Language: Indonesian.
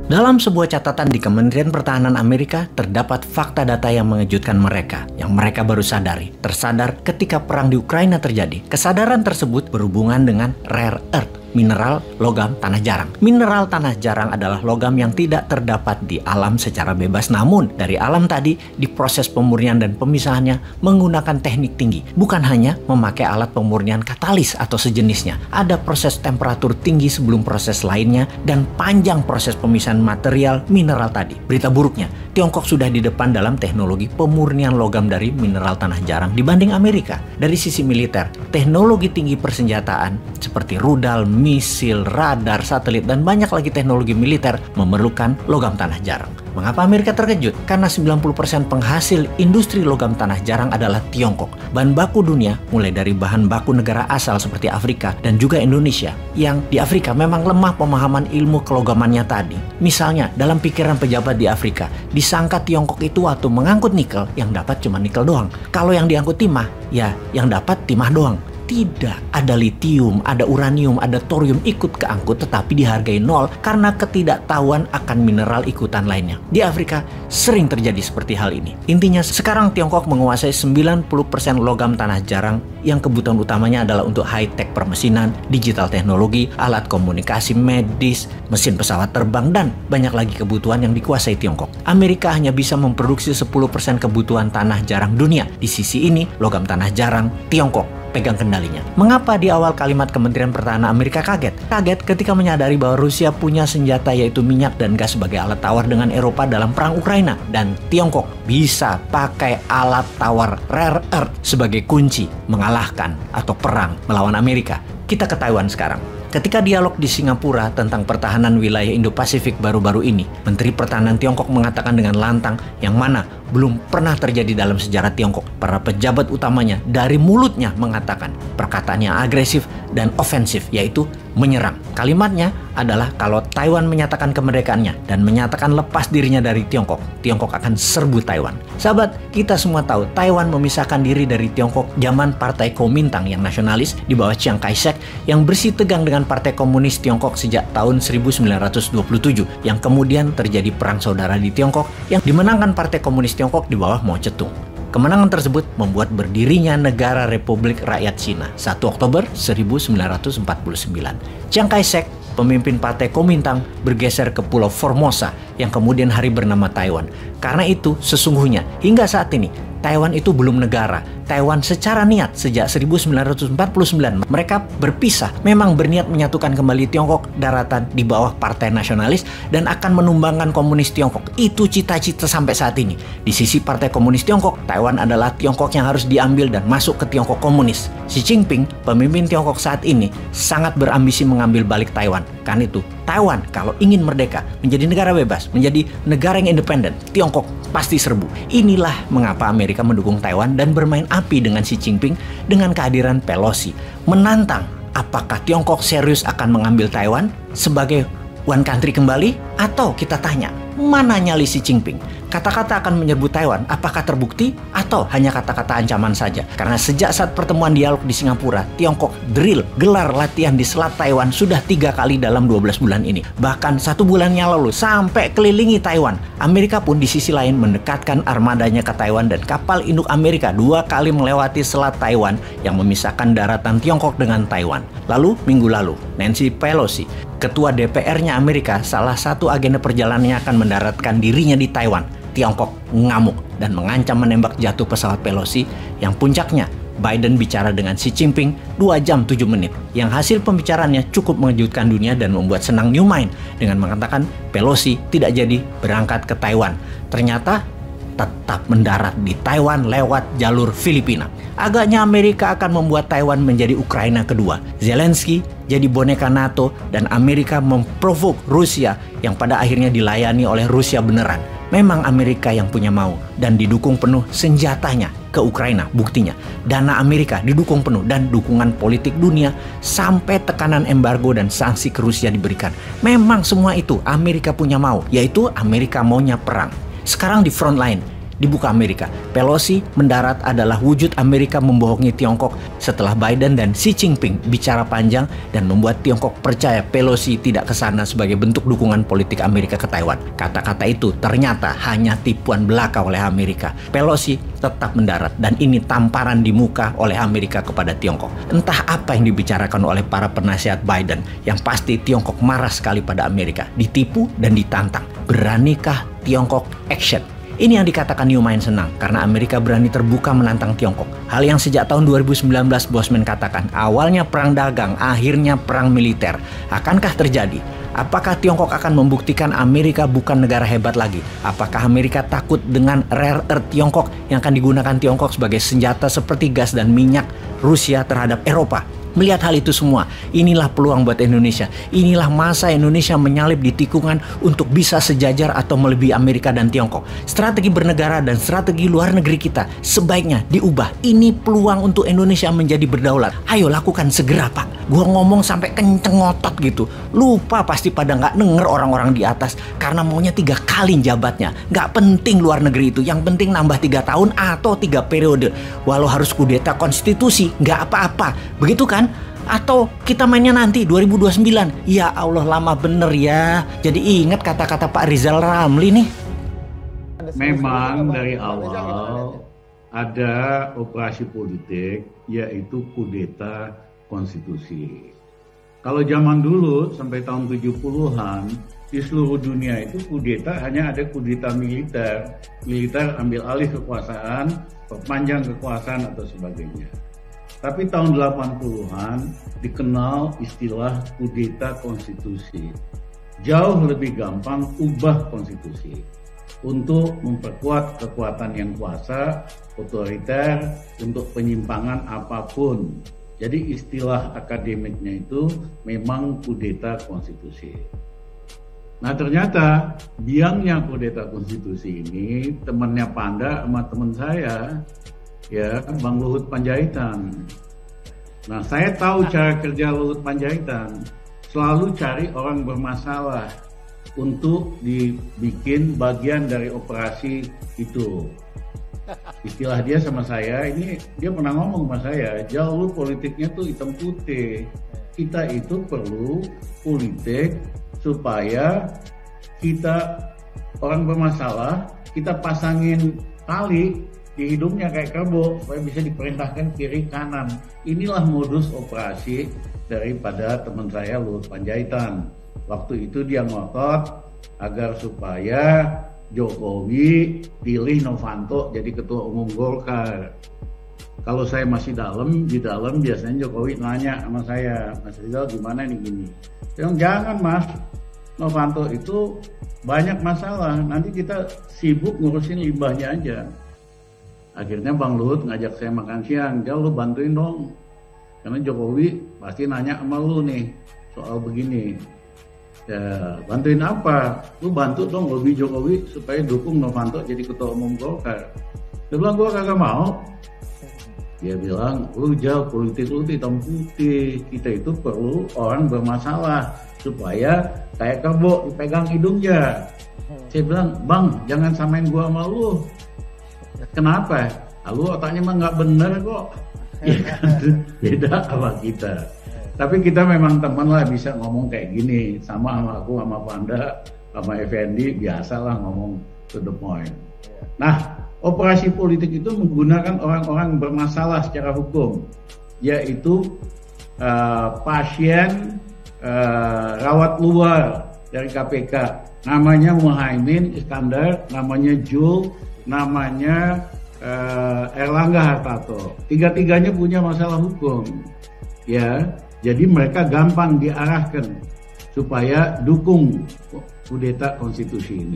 Dalam sebuah catatan di Kementerian Pertahanan Amerika, terdapat fakta data yang mengejutkan mereka, yang mereka baru tersadar ketika perang di Ukraina terjadi. Kesadaran tersebut berhubungan dengan rare earth, mineral logam tanah jarang. Mineral tanah jarang adalah logam yang tidak terdapat di alam secara bebas, namun dari alam tadi diproses pemurnian dan pemisahannya menggunakan teknik tinggi. Bukan hanya memakai alat pemurnian katalis atau sejenisnya, ada proses temperatur tinggi sebelum proses lainnya dan panjang proses pemisahan material mineral tadi. Berita buruknya, Tiongkok sudah di depan dalam teknologi pemurnian logam dari mineral tanah jarang dibanding Amerika. Dari sisi militer, teknologi tinggi persenjataan seperti rudal, misil, radar, satelit, dan banyak lagi teknologi militer memerlukan logam tanah jarang. Mengapa Amerika terkejut? Karena 90% penghasil industri logam tanah jarang adalah Tiongkok. Bahan baku dunia, mulai dari bahan baku negara asal seperti Afrika dan juga Indonesia, yang di Afrika memang lemah pemahaman ilmu kelogamannya tadi. Misalnya, dalam pikiran pejabat di Afrika, disangka Tiongkok itu waktu mengangkut nikel, yang dapat cuma nikel doang. Kalau yang diangkut timah, ya yang dapat timah doang. Tidak, ada litium, ada uranium, ada thorium ikut keangkut tetapi dihargai nol karena ketidaktahuan akan mineral ikutan lainnya. Di Afrika sering terjadi seperti hal ini. Intinya sekarang Tiongkok menguasai 90% logam tanah jarang yang kebutuhan utamanya adalah untuk high-tech permesinan, digital teknologi, alat komunikasi medis, mesin pesawat terbang, dan banyak lagi kebutuhan yang dikuasai Tiongkok. Amerika hanya bisa memproduksi 10% kebutuhan tanah jarang dunia. Di sisi ini, logam tanah jarang, Tiongkok pegang kendalinya. Mengapa di awal kalimat Kementerian Pertahanan Amerika kaget? Kaget ketika menyadari bahwa Rusia punya senjata yaitu minyak dan gas sebagai alat tawar dengan Eropa dalam perang Ukraina. Dan Tiongkok bisa pakai alat tawar rare earth sebagai kunci mengalahkan atau perang melawan Amerika. Kita ke Taiwan sekarang. Ketika dialog di Singapura tentang pertahanan wilayah Indo-Pasifik baru-baru ini, Menteri Pertahanan Tiongkok mengatakan dengan lantang yang mana belum pernah terjadi dalam sejarah Tiongkok. Para pejabat utamanya dari mulutnya mengatakan perkataan yang agresif dan ofensif, yaitu menyerang. Kalimatnya adalah kalau Taiwan menyatakan kemerdekaannya dan menyatakan lepas dirinya dari Tiongkok, Tiongkok akan serbu Taiwan. Sahabat, kita semua tahu Taiwan memisahkan diri dari Tiongkok zaman Partai Kuomintang yang nasionalis di bawah Chiang Kai-shek yang bersih tegang dengan Partai Komunis Tiongkok sejak tahun 1927, yang kemudian terjadi perang saudara di Tiongkok yang dimenangkan Partai Komunis Tiongkok di bawah Mao Zedong. Kemenangan tersebut membuat berdirinya Negara Republik Rakyat Cina 1 Oktober 1949. Chiang Kai-shek, pemimpin Partai Kuomintang, bergeser ke Pulau Formosa yang kemudian hari bernama Taiwan. Karena itu sesungguhnya hingga saat ini Taiwan itu belum negara. Taiwan secara niat sejak 1949 mereka berpisah, memang berniat menyatukan kembali Tiongkok daratan di bawah Partai Nasionalis dan akan menumbangkan komunis Tiongkok. Itu cita-cita sampai saat ini. Di sisi Partai Komunis Tiongkok, Taiwan adalah Tiongkok yang harus diambil dan masuk ke Tiongkok komunis. Xi Jinping, pemimpin Tiongkok saat ini, sangat berambisi mengambil balik Taiwan. Karena itu, Taiwan kalau ingin merdeka, menjadi negara bebas, menjadi negara yang independen, Tiongkok pasti serbu. Inilah mengapa Amerika mendukung Taiwan dan bermain api dengan Xi Jinping dengan kehadiran Pelosi. Menantang apakah Tiongkok serius akan mengambil Taiwan sebagai one country kembali, atau kita tanya, mana nyali Xi Jinping? Kata-kata akan menyerbu Taiwan, apakah terbukti atau hanya kata-kata ancaman saja? Karena sejak saat pertemuan dialog di Singapura, Tiongkok gelar latihan di Selat Taiwan sudah 3 kali dalam 12 bulan ini. Bahkan 1 bulan yang lalu sampai kelilingi Taiwan. Amerika pun di sisi lain mendekatkan armadanya ke Taiwan dan kapal induk Amerika 2 kali melewati Selat Taiwan yang memisahkan daratan Tiongkok dengan Taiwan. Lalu minggu lalu, Nancy Pelosi, ketua DPR-nya Amerika, salah satu agenda perjalanannya akan mendaratkan dirinya di Taiwan. Tiongkok ngamuk dan mengancam menembak jatuh pesawat Pelosi yang puncaknya Biden bicara dengan Xi Jinping 2 jam 7 menit yang hasil pembicaraannya cukup mengejutkan dunia dan membuat senang New Mind dengan mengatakan Pelosi tidak jadi berangkat ke Taiwan. Ternyata tetap mendarat di Taiwan lewat jalur Filipina. Agaknya Amerika akan membuat Taiwan menjadi Ukraina kedua. Zelensky jadi boneka NATO dan Amerika memprovok Rusia yang pada akhirnya dilayani oleh Rusia beneran. Memang Amerika yang punya mau dan didukung penuh senjatanya ke Ukraina. Buktinya, dana Amerika didukung penuh dan dukungan politik dunia sampai tekanan embargo dan sanksi ke Rusia diberikan. Memang semua itu Amerika punya mau, yaitu Amerika maunya perang. Sekarang di front line, di muka Amerika. Pelosi mendarat adalah wujud Amerika membohongi Tiongkok setelah Biden dan Xi Jinping bicara panjang dan membuat Tiongkok percaya Pelosi tidak kesana sebagai bentuk dukungan politik Amerika ke Taiwan. Kata-kata itu ternyata hanya tipuan belaka oleh Amerika. Pelosi tetap mendarat dan ini tamparan di muka oleh Amerika kepada Tiongkok. Entah apa yang dibicarakan oleh para penasihat Biden, yang pasti Tiongkok marah sekali pada Amerika, ditipu dan ditantang. Beranikah Tiongkok action? Ini yang dikatakan New main senang karena Amerika berani terbuka menantang Tiongkok. Hal yang sejak tahun 2019 Bosman katakan, awalnya perang dagang, akhirnya perang militer. Akankah terjadi? Apakah Tiongkok akan membuktikan Amerika bukan negara hebat lagi? Apakah Amerika takut dengan rare earth Tiongkok yang akan digunakan Tiongkok sebagai senjata seperti gas dan minyak Rusia terhadap Eropa? Melihat hal itu semua, inilah peluang buat Indonesia. Inilah masa Indonesia menyalip di tikungan untuk bisa sejajar atau melebihi Amerika dan Tiongkok. Strategi bernegara dan strategi luar negeri kita sebaiknya diubah. Ini peluang untuk Indonesia menjadi berdaulat. Ayo lakukan segera, Pak. Gua ngomong sampai kenceng ngotot gitu. Lupa pasti pada nggak denger orang-orang di atas karena maunya 3 kali jabatnya. Nggak penting luar negeri itu. Yang penting nambah 3 tahun atau 3 periode. Walau harus kudeta konstitusi, nggak apa-apa. Begitu kan? Atau kita mainnya nanti 2029. Ya Allah, lama bener ya. Jadi ingat kata-kata Pak Rizal Ramli nih. Memang dari awal ada operasi politik, yaitu kudeta konstitusi. Kalau zaman dulu sampai tahun 70-an di seluruh dunia itu kudeta hanya ada kudeta militer. Militer ambil alih kekuasaan, perpanjang kekuasaan atau sebagainya. Tapi tahun 80-an dikenal istilah kudeta konstitusi. Jauh lebih gampang ubah konstitusi untuk memperkuat kekuatan yang kuasa, otoriter, untuk penyimpangan apapun. Jadi istilah akademiknya itu memang kudeta konstitusi. Nah ternyata biangnya kudeta konstitusi ini temannya Panda sama teman saya, ya, Bang Luhut Panjaitan. Nah, saya tahu cara kerja Luhut Panjaitan, selalu cari orang bermasalah untuk dibikin bagian dari operasi itu. Istilah dia sama saya, ini dia pernah ngomong sama saya, jauh politiknya tuh hitam putih. Kita itu perlu politik supaya kita orang bermasalah, kita pasangin tali di hidungnya kayak kerbau supaya bisa diperintahkan kiri kanan. Inilah modus operasi daripada teman saya Luhut Panjaitan. Waktu itu dia ngotot agar supaya Jokowi pilih Novanto jadi ketua umum Golkar. Kalau saya masih di dalam biasanya Jokowi nanya sama saya, Mas Rizal gimana nih gini? Jangan Mas, Novanto itu banyak masalah, nanti kita sibuk ngurusin limbahnya aja. Akhirnya Bang Luhut ngajak saya makan siang, Jal lu bantuin dong. Karena Jokowi pasti nanya sama lu nih soal begini. Ya, bantuin apa? Lu bantu dong lobby Jokowi supaya dukung Novanto jadi ketua umum Golkar. Dia bilang gua kagak mau. Dia bilang, lu Jal politik lu hitam putih. Kita itu perlu orang bermasalah supaya kayak kerbau dipegang hidungnya. Saya bilang, Bang jangan samain gua sama lu. Kenapa? Lu otaknya mah nggak bener kok. Beda sama kita. Tapi kita memang teman lah, bisa ngomong kayak gini. Sama aku, sama Panda, sama Effendi, biasalah ngomong to the point. Nah, operasi politik itu menggunakan orang-orang bermasalah secara hukum. Yaitu pasien rawat luar dari KPK. Namanya Muhaimin Iskandar, namanya Jul, namanya Erlangga Hartarto. Tiga-tiganya punya masalah hukum, ya. Jadi mereka gampang diarahkan supaya dukung kudeta konstitusi ini.